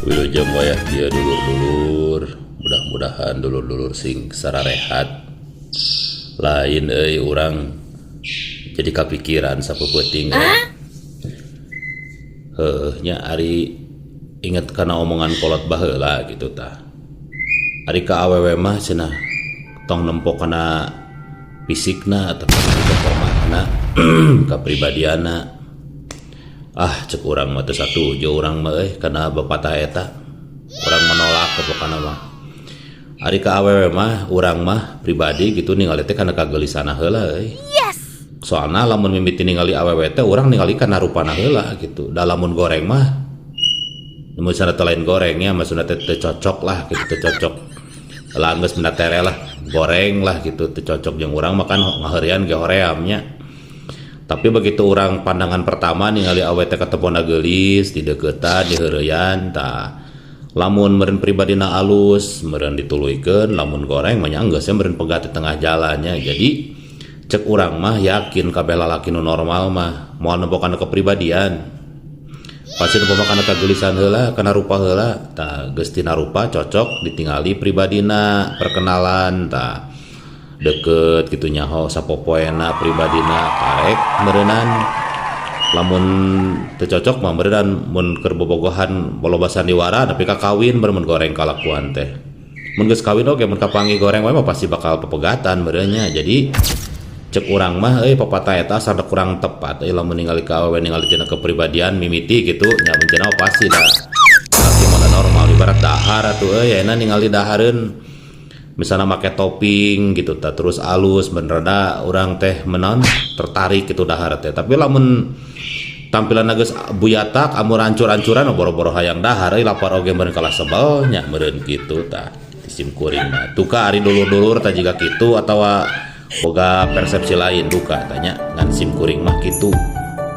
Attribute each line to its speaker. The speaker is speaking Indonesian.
Speaker 1: Wilujeng wayah dia dulur-dulur, mudah-mudahan dulur-dulur sing sararehat. Lain urang jadi kepikiran sapeuting nya ari inget kana omongan kolot baheula gitu tah. Ari ka awewe mah cenah tong nempo kana fisikna atau kana kapribadiana. Cek urang mah teu satuju urang mah kana bapatah eta. Urang menolak pokokna mah. Ari ka awewe mah urang mah pribadi gitu ningali teh kana kagelisana heula euy.
Speaker 2: Yes.
Speaker 1: Soalna lamun mimiti ningali awewe teh urang ningali kana rupana heula gitu. Da lamun goreng mah mun sana lain gorengnya maksudna teh teu cocok lah gitu, teu cocok. Lah geus menda tere lah, goreng lah gitu teu cocok jeung urang makan ngaheurian ge horeamnya. Tapi begitu orang pandangan pertama ningali awet teh ketepona geulis di deukeutan di heureuyan tah lamun meureun pribadina alus meureun dituluykeun lamun goreng mah nya geus meureun pegat di tengah jalannya. Jadi cek urang mah yakin kabeh lalaki nu normal mah moal nempo kana kepribadian pasti nempo kana kageulisan heula kana rupa heula tah geus tina rupa cocok ditingali pribadina perkenalan tah deket gitu nyaho sapopoena pribadina karek meureunan lamun teu cocok mah meureunan mun keur bobogohan boloba sandiwara tapi ka kawin mun goreng kalakuan teh mun geus kawin oge mun kapangi goreng wae mah pasti bakal pepegatan meureunnya. Jadi cek urang mah pepatah eta asal kurang tepat lamun ningali ka awewe ningali tina kepribadian mimiti gitu nya bencana pasti da gimana normal ibarat dahar atuh ayeuna ningali dahareun misalnya make topping gitu ta terus alus benerada orang teh menon tertarik gitu dahar teh. Tapi lamun tampilan geus buyatak amur ancur-ancuran boro-boro hayang dahar lapar oge meureun kalah sebel nya meureun kitu tah sim kuring mah. Tuka ari dulur-dulur tah jiga kitu atawa boga persepsi lain duka tanya ngan sim kuring mah kitu.